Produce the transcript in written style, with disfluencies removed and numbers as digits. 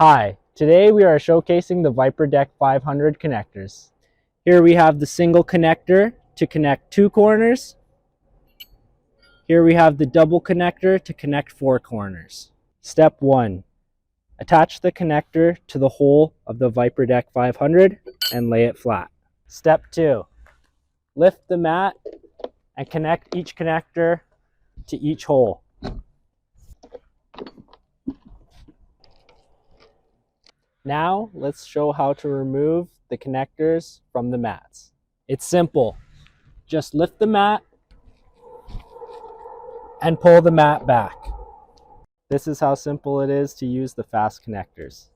Hi, today we are showcasing the ViperDeck 500 connectors. Here we have the single connector to connect 2 corners. Here we have the double connector to connect 4 corners. Step 1. Attach the connector to the hole of the ViperDeck 500 and lay it flat. Step 2. Lift the mat and connect each connector to each hole. Now let's show how to remove the connectors from the mats. It's simple. Just lift the mat and pull the mat back. This is how simple it is to use the fast connectors.